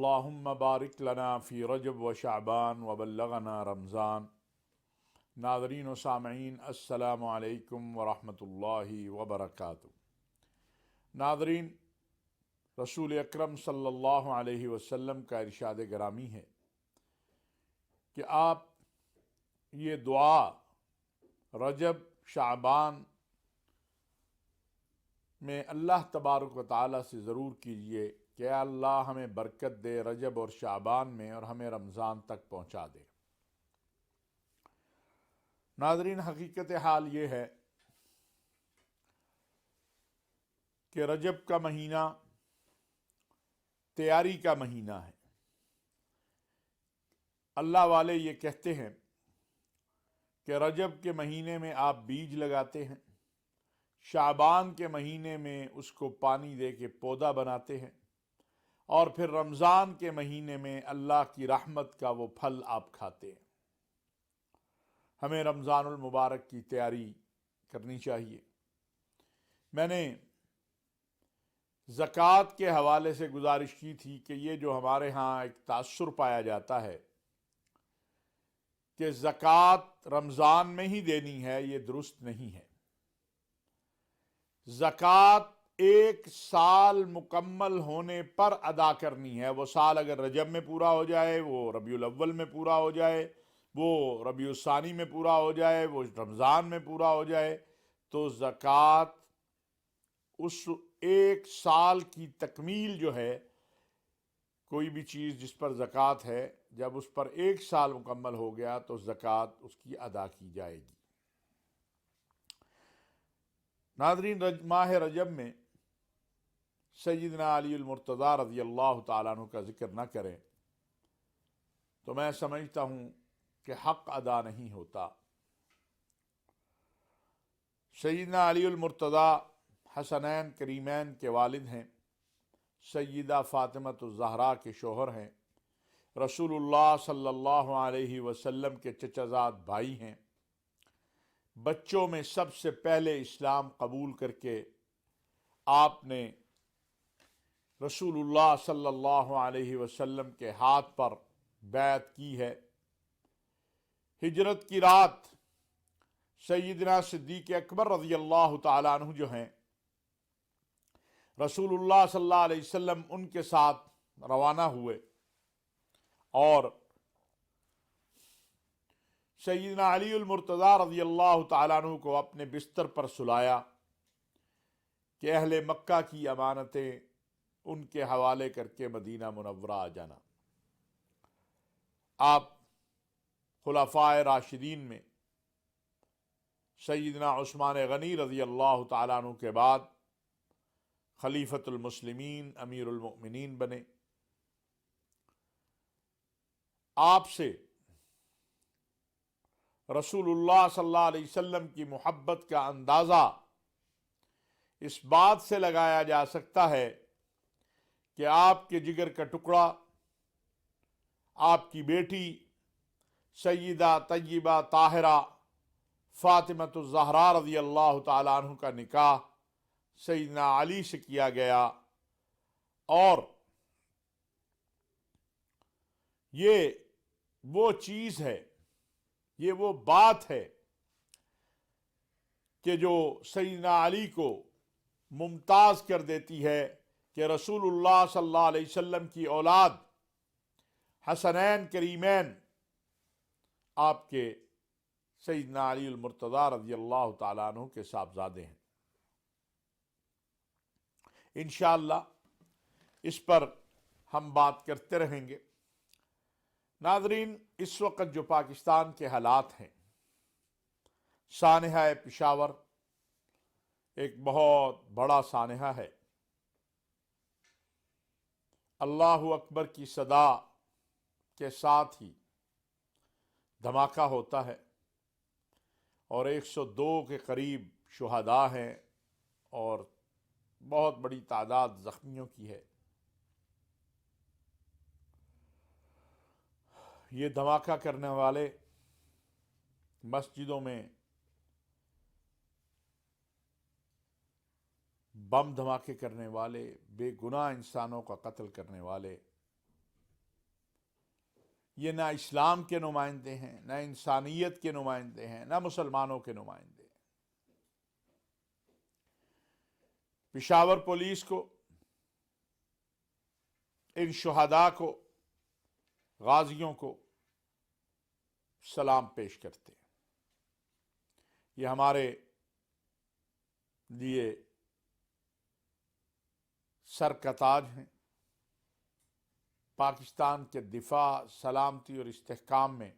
اللہم بارک لنا فی رجب و شعبان وبلغنا رمضان۔ ناظرین و سامعین السلام علیکم ورحمۃ اللہ وبرکاتہ۔ ناظرین، رسول اکرم صلی اللہ علیہ وسلم کا ارشاد گرامی ہے کہ آپ یہ دعا رجب شعبان میں اللہ تبارک و تعالیٰ سے ضرور کیجئے کہ اے اللہ ہمیں برکت دے رجب اور شعبان میں اور ہمیں رمضان تک پہنچا دے۔ ناظرین، حقیقت حال یہ ہے کہ رجب کا مہینہ تیاری کا مہینہ ہے۔ اللہ والے یہ کہتے ہیں کہ رجب کے مہینے میں آپ بیج لگاتے ہیں، شعبان کے مہینے میں اس کو پانی دے کے پودا بناتے ہیں، اور پھر رمضان کے مہینے میں اللہ کی رحمت کا وہ پھل آپ کھاتے ہیں۔ ہمیں رمضان المبارک کی تیاری کرنی چاہیے۔ میں نے زکوٰۃ کے حوالے سے گزارش کی تھی کہ یہ جو ہمارے ہاں ایک تاثر پایا جاتا ہے کہ زکوٰۃ رمضان میں ہی دینی ہے، یہ درست نہیں ہے۔ زکوٰۃ ایک سال مکمل ہونے پر ادا کرنی ہے۔ وہ سال اگر رجب میں پورا ہو جائے، وہ ربیع الاول میں پورا ہو جائے، وہ ربیع الثانی میں پورا ہو جائے، وہ رمضان میں پورا ہو جائے، تو زکوٰۃ اس ایک سال کی تکمیل جو ہے، کوئی بھی چیز جس پر زکوٰۃ ہے، جب اس پر ایک سال مکمل ہو گیا تو زکوٰۃ اس کی ادا کی جائے گی۔ ناظرین، ماہ رجب میں سیدنا علی المرتضیٰ رضی اللہ تعالیٰ عنہ کا ذکر نہ کریں تو میں سمجھتا ہوں کہ حق ادا نہیں ہوتا۔ سیدنا علی المرتضیٰ حسنین کریمین کے والد ہیں، سیدہ فاطمۃ الزہرا کے شوہر ہیں، رسول اللہ صلی اللہ علیہ وسلم کے چچا زاد بھائی ہیں۔ بچوں میں سب سے پہلے اسلام قبول کر کے آپ نے رسول اللہ صلی اللہ علیہ وسلم کے ہاتھ پر بیعت کی ہے۔ ہجرت کی رات سیدنا صدیق اکبر رضی اللہ تعالیٰ عنہ جو ہیں، رسول اللہ صلی اللہ علیہ وسلم ان کے ساتھ روانہ ہوئے اور سیدنا علی المرتضیٰ رضی اللہ تعالیٰ عنہ کو اپنے بستر پر سلایا کہ اہل مکہ کی امانتیں ان کے حوالے کر کے مدینہ منورہ آ جانا۔ آپ خلفائے راشدین میں سیدنا عثمان غنی رضی اللہ تعالیٰ عنہ کے بعد خلیفۃ المسلمین امیر المؤمنین بنے۔ آپ سے رسول اللہ صلی اللہ علیہ وسلم کی محبت کا اندازہ اس بات سے لگایا جا سکتا ہے کہ آپ کے جگر کا ٹکڑا، آپ کی بیٹی سیدہ طیبہ طاہرہ فاطمۃ الزہرا رضی اللہ تعالیٰ عنہ کا نکاح سیدنا علی سے کیا گیا، اور یہ وہ چیز ہے، یہ وہ بات ہے کہ جو سیدنا علی کو ممتاز کر دیتی ہے کہ رسول اللہ صلی اللہ علیہ وسلم کی اولاد حسنین کریمین آپ کے سیدنا علی المرتضیٰ رضی اللہ تعالیٰ عنہ کے صاحبزادے ہیں۔ انشاءاللہ اس پر ہم بات کرتے رہیں گے۔ ناظرین، اس وقت جو پاکستان کے حالات ہیں، سانحہ پشاور ایک بہت بڑا سانحہ ہے۔ اللہ اکبر کی صدا کے ساتھ ہی دھماکہ ہوتا ہے اور 102 کے قریب شہداء ہیں اور بہت بڑی تعداد زخمیوں کی ہے۔ یہ دھماکہ کرنے والے مسجدوں میں بم دھماکے کرنے والے، بے گناہ انسانوں کا قتل کرنے والے یہ نہ اسلام کے نمائندے ہیں، نہ انسانیت کے نمائندے ہیں، نہ مسلمانوں کے نمائندے ہیں۔ پشاور پولیس کو، ان شہداء کو، غازیوں کو سلام پیش کرتے ہیں۔ یہ ہمارے لیے سر کا تاج ہیں۔ پاکستان کے دفاع، سلامتی اور استحکام میں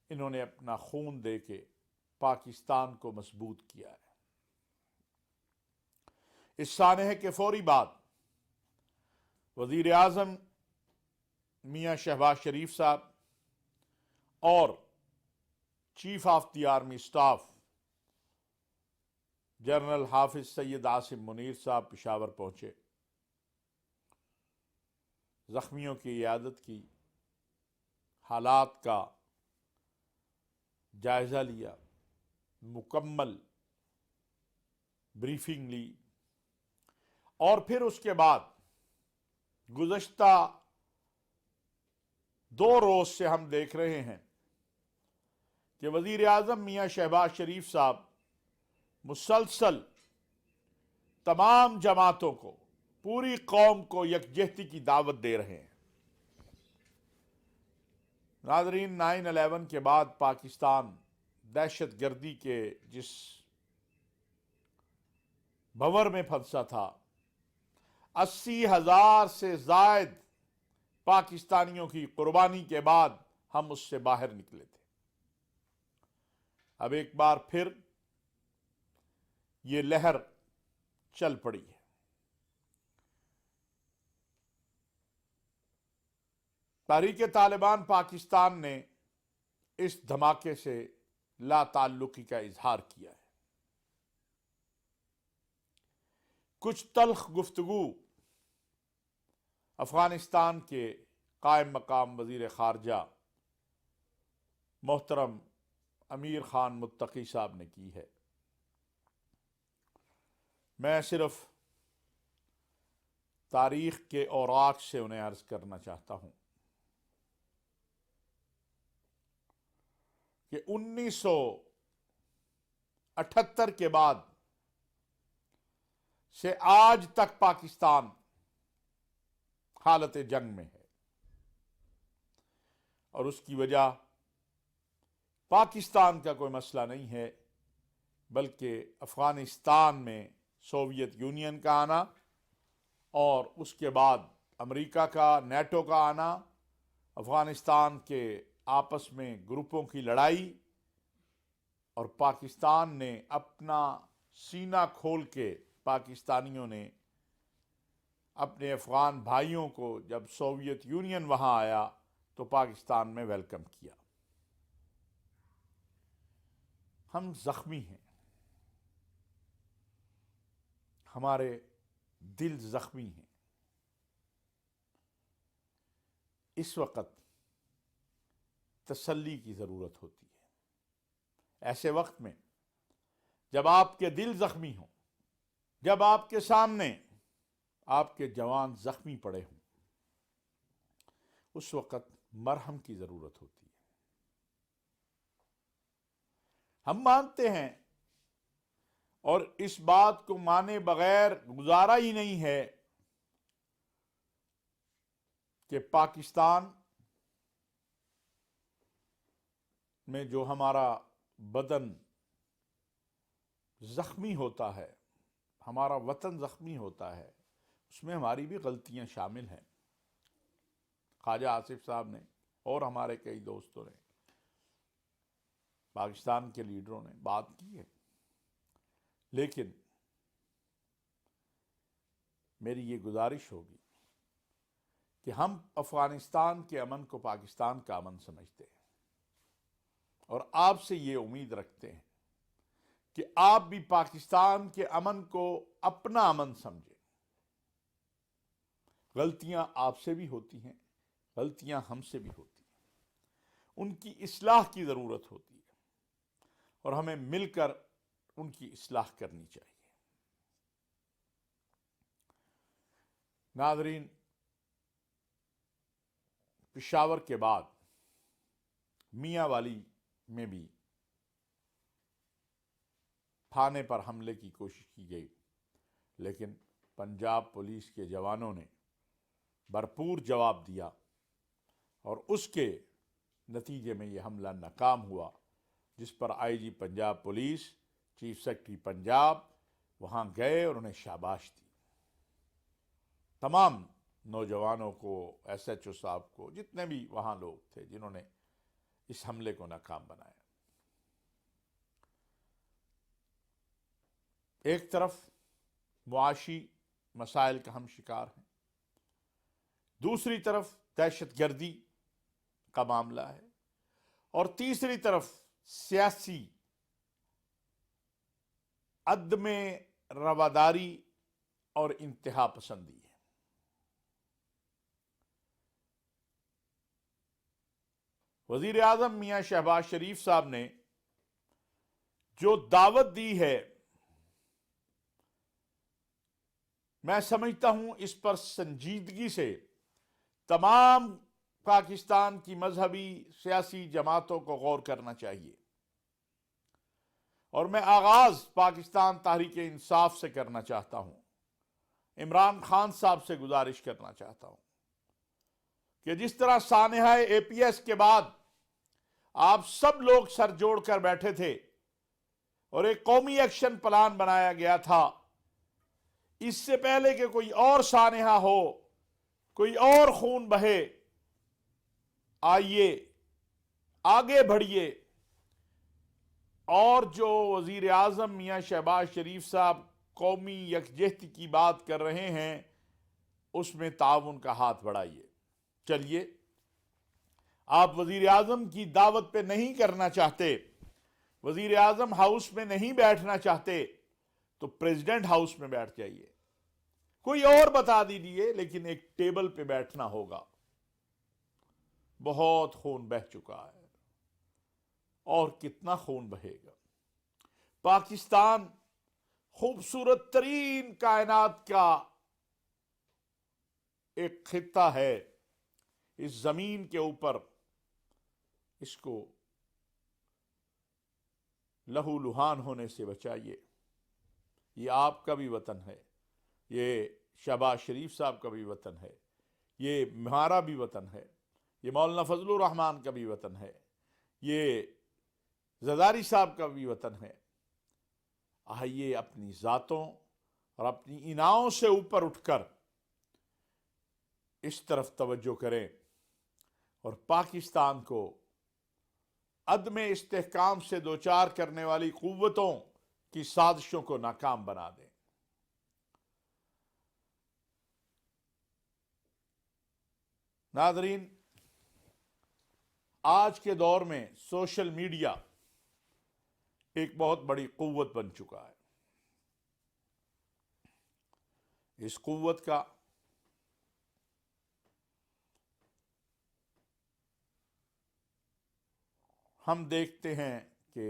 انہوں نے اپنا خون دے کے پاکستان کو مضبوط کیا ہے۔ اس سانحے کے فوری بعد وزیر اعظم میاں شہباز شریف صاحب اور chief of the army staff general حافظ سید عاصم منیر صاحب پشاور پہنچے، زخمیوں کی عیادت کی، حالات کا جائزہ لیا، مکمل بریفنگ لی، اور پھر اس کے بعد گزشتہ 2 روز سے ہم دیکھ رہے ہیں کہ وزیر اعظم میاں شہباز شریف صاحب مسلسل تمام جماعتوں کو، پوری قوم کو یکجہتی کی دعوت دے رہے ہیں۔ ناظرین، 9/11 کے بعد پاکستان دہشت گردی کے جس بھنور میں پھنسا تھا، 80,000 سے زائد پاکستانیوں کی قربانی کے بعد ہم اس سے باہر نکلے تھے۔ اب ایک بار پھر یہ لہر چل پڑی ہے۔ تحریک طالبان پاکستان نے اس دھماکے سے لا تعلقی کا اظہار کیا ہے۔ کچھ تلخ گفتگو افغانستان کے قائم مقام وزیر خارجہ محترم امیر خان متقی صاحب نے کی ہے۔ میں صرف تاریخ کے اوراق سے انہیں عرض کرنا چاہتا ہوں کہ 1978 کے بعد سے آج تک پاکستان حالت جنگ میں ہے، اور اس کی وجہ پاکستان کا کوئی مسئلہ نہیں ہے، بلکہ افغانستان میں سوویت یونین کا آنا اور اس کے بعد امریکہ کا، نیٹو کا آنا، افغانستان کے آپس میں گروپوں کی لڑائی، اور پاکستان نے اپنا سینہ کھول کے، پاکستانیوں نے اپنے افغان بھائیوں کو جب سوویت یونین وہاں آیا تو پاکستان میں ویلکم کیا۔ ہم زخمی ہیں، ہمارے دل زخمی ہیں۔ اس وقت تسلی کی ضرورت ہوتی ہے۔ ایسے وقت میں جب آپ کے دل زخمی ہوں، جب آپ کے سامنے آپ کے جوان زخمی پڑے ہوں، اس وقت مرہم کی ضرورت ہوتی ہے۔ ہم مانتے ہیں، اور اس بات کو مانے بغیر گزارا ہی نہیں ہے، کہ پاکستان میں جو ہمارا بدن زخمی ہوتا ہے، ہمارا وطن زخمی ہوتا ہے، اس میں ہماری بھی غلطیاں شامل ہیں۔ خواجہ آصف صاحب نے اور ہمارے کئی دوستوں نے، پاکستان کے لیڈروں نے بات کی ہے، لیکن میری یہ گزارش ہوگی کہ ہم افغانستان کے امن کو پاکستان کا امن سمجھتے ہیں، اور آپ سے یہ امید رکھتے ہیں کہ آپ بھی پاکستان کے امن کو اپنا امن سمجھیں۔ غلطیاں آپ سے بھی ہوتی ہیں، غلطیاں ہم سے بھی ہوتی ہیں، ان کی اصلاح کی ضرورت ہوتی ہے، اور ہمیں مل کر ان کی اصلاح کرنی چاہیے۔ ناظرین، پشاور کے بعد میاں والی میں بھی تھانے پر حملے کی کوشش کی گئی، لیکن پنجاب پولیس کے جوانوں نے بھرپور جواب دیا اور اس کے نتیجے میں یہ حملہ ناکام ہوا، جس پر I G Punjab police, chief secretary Punjab وہاں گئے اور انہیں شاباش دی۔ تمام نوجوانوں کو، ایس ایچ او صاحب کو، جتنے بھی وہاں لوگ تھے جنہوں نے اس حملے کو ناکام بنایا۔ ایک طرف معاشی مسائل کا ہم شکار ہیں، دوسری طرف دہشت گردی کا معاملہ ہے، اور تیسری طرف سیاسی عدم رواداری اور انتہا پسندی ہے۔ وزیر اعظم میاں شہباز شریف صاحب نے جو دعوت دی ہے، میں سمجھتا ہوں اس پر سنجیدگی سے تمام پاکستان کی مذہبی سیاسی جماعتوں کو غور کرنا چاہیے، اور میں آغاز پاکستان تحریک انصاف سے کرنا چاہتا ہوں، عمران خان صاحب سے گزارش کرنا چاہتا ہوں کہ جس طرح سانحہ اے پی ایس کے بعد آپ سب لوگ سر جوڑ کر بیٹھے تھے اور ایک قومی ایکشن پلان بنایا گیا تھا، اس سے پہلے کہ کوئی اور سانحہ ہو، کوئی اور خون بہے، آئیے آگے بڑھیے، اور جو وزیر اعظم میاں شہباز شریف صاحب قومی یکجہتی کی بات کر رہے ہیں اس میں تعاون کا ہاتھ بڑھائیے۔ چلیے، آپ وزیر اعظم کی دعوت پہ نہیں کرنا چاہتے، وزیر اعظم ہاؤس میں نہیں بیٹھنا چاہتے، تو پریزیڈنٹ ہاؤس میں بیٹھ جائیے، کوئی اور بتا دیجیے، لیکن ایک ٹیبل پہ بیٹھنا ہوگا۔ بہت خون بہہ چکا ہے، اور کتنا خون بہے گا۔ پاکستان خوبصورت ترین کائنات کا ایک خطہ ہے، اس زمین کے اوپر اس کو لہو لہان ہونے سے بچائیے۔ یہ آپ کا بھی وطن ہے، یہ شہباز شریف صاحب کا بھی وطن ہے، یہ ہمارا بھی وطن ہے، یہ مولانا فضل الرحمان کا بھی وطن ہے، یہ زرداری صاحب کا بھی وطن ہے۔ آئیے اپنی ذاتوں اور اپنی اناؤں سے اوپر اٹھ کر اس طرف توجہ کریں اور پاکستان کو عدم استحکام سے دوچار کرنے والی قوتوں کی سازشوں کو ناکام بنا دیں۔ ناظرین، آج کے دور میں سوشل میڈیا ایک بہت بڑی قوت بن چکا ہے۔ اس قوت کا ہم دیکھتے ہیں کہ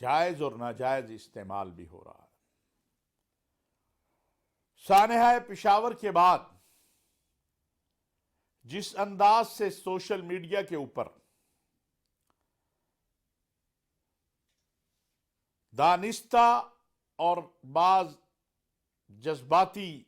جائز اور ناجائز استعمال بھی ہو رہا ہے۔ سانحہ پشاور کے بعد جس انداز سے سوشل میڈیا کے اوپر دانستہ اور بعض جذباتی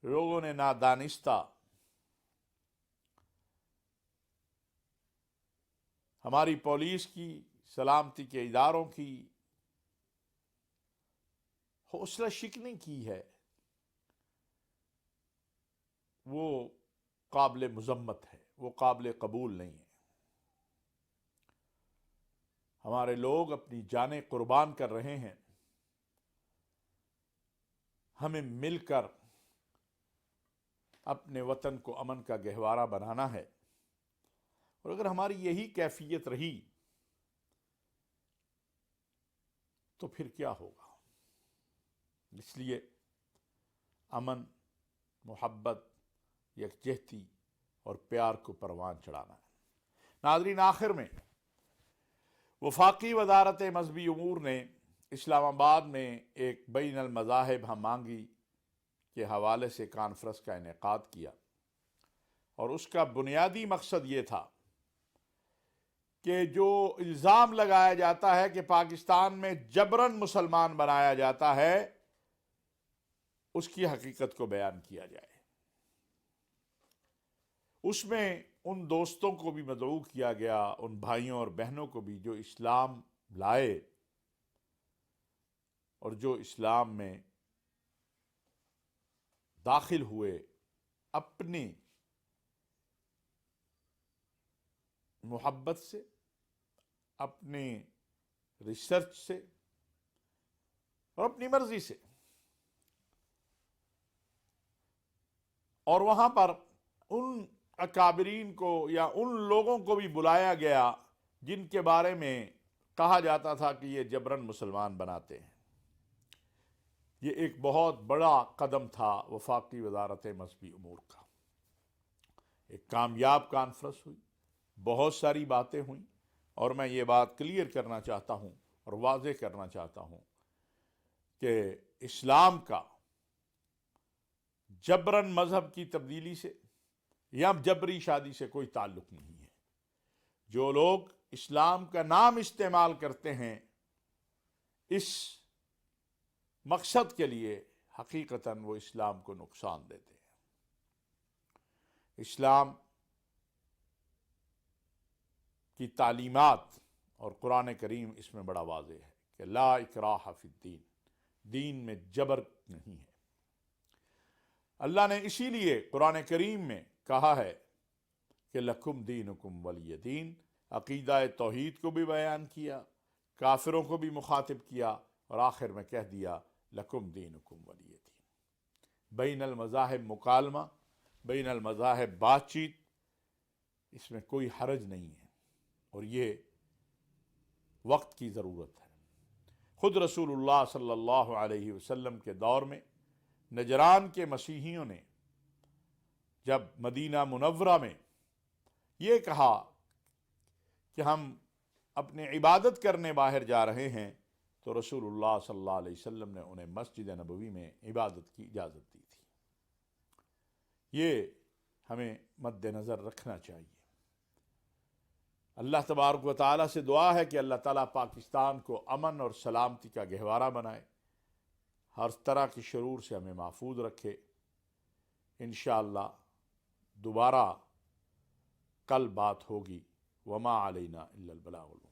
لوگوں نے نادانستہ ہماری پولیس کی، سلامتی کے اداروں کی حوصلہ شکنی کی ہے، وہ قابل مذمت ہے، وہ قابل قبول نہیں ہے۔ ہمارے لوگ اپنی جانیں قربان کر رہے ہیں، ہمیں مل کر اپنے وطن کو امن کا گہوارہ بنانا ہے، اور اگر ہماری یہی کیفیت رہی تو پھر کیا ہوگا؟ اس لیے امن، محبت، یکجہتی اور پیار کو پروان چڑھانا ہے۔ ناظرین، آخر میں وفاقی وزارت مذہبی امور نے اسلام آباد میں ایک بین المذاہب ہم آہنگی کے حوالے سے کانفرنس کا انعقاد کیا، اور اس کا بنیادی مقصد یہ تھا کہ جو الزام لگایا جاتا ہے کہ پاکستان میں جبراً مسلمان بنایا جاتا ہے، اس کی حقیقت کو بیان کیا جائے۔ اس میں ان دوستوں کو بھی مدعو کیا گیا، ان بھائیوں اور بہنوں کو بھی جو اسلام لائے اور جو اسلام میں داخل ہوئے اپنی محبت سے، اپنی ریسرچ سے اور اپنی مرضی سے، اور وہاں پر ان اکابرین کو یا ان لوگوں کو بھی بلایا گیا جن کے بارے میں کہا جاتا تھا کہ یہ جبراً مسلمان بناتے ہیں۔ یہ ایک بہت بڑا قدم تھا وفاقی وزارت مذہبی امور کا۔ ایک کامیاب کانفرنس ہوئی، بہت ساری باتیں ہوئیں، اور میں یہ بات کلیئر کرنا چاہتا ہوں اور واضح کرنا چاہتا ہوں کہ اسلام کا جبراً مذہب کی تبدیلی سے یا جبری شادی سے کوئی تعلق نہیں ہے۔ جو لوگ اسلام کا نام استعمال کرتے ہیں اس مقصد کے لیے، حقیقتاً وہ اسلام کو نقصان دیتے ہیں۔ اسلام کی تعلیمات اور قرآن کریم اس میں بڑا واضح ہے کہ لا اکراہ فی الدین، دین میں جبر نہیں ہے۔ اللہ نے اسی لیے قرآن کریم میں کہا ہے کہ لکم دینکم ولی دین، عقیدہ توحید کو بھی بیان کیا، کافروں کو بھی مخاطب کیا، اور آخر میں کہہ دیا لکم دینکم ولی دین۔ بین المذاہب مکالمہ، بین المذاہب بات چیت، اس میں کوئی حرج نہیں ہے، اور یہ وقت کی ضرورت ہے۔ خود رسول اللہ صلی اللہ علیہ وسلم کے دور میں نجران کے مسیحیوں نے جب مدینہ منورہ میں یہ کہا کہ ہم اپنی عبادت کرنے باہر جا رہے ہیں، تو رسول اللہ صلی اللہ علیہ وسلم نے انہیں مسجد نبوی میں عبادت کی اجازت دی تھی۔ یہ ہمیں مد نظر رکھنا چاہیے۔ اللہ تبارک و تعالیٰ سے دعا ہے کہ اللہ تعالیٰ پاکستان کو امن اور سلامتی کا گہوارہ بنائے، ہر طرح کی شرور سے ہمیں محفوظ رکھے۔ انشاءاللہ دوبارہ کل بات ہوگی۔ وما علینا الا البلاغ المبین۔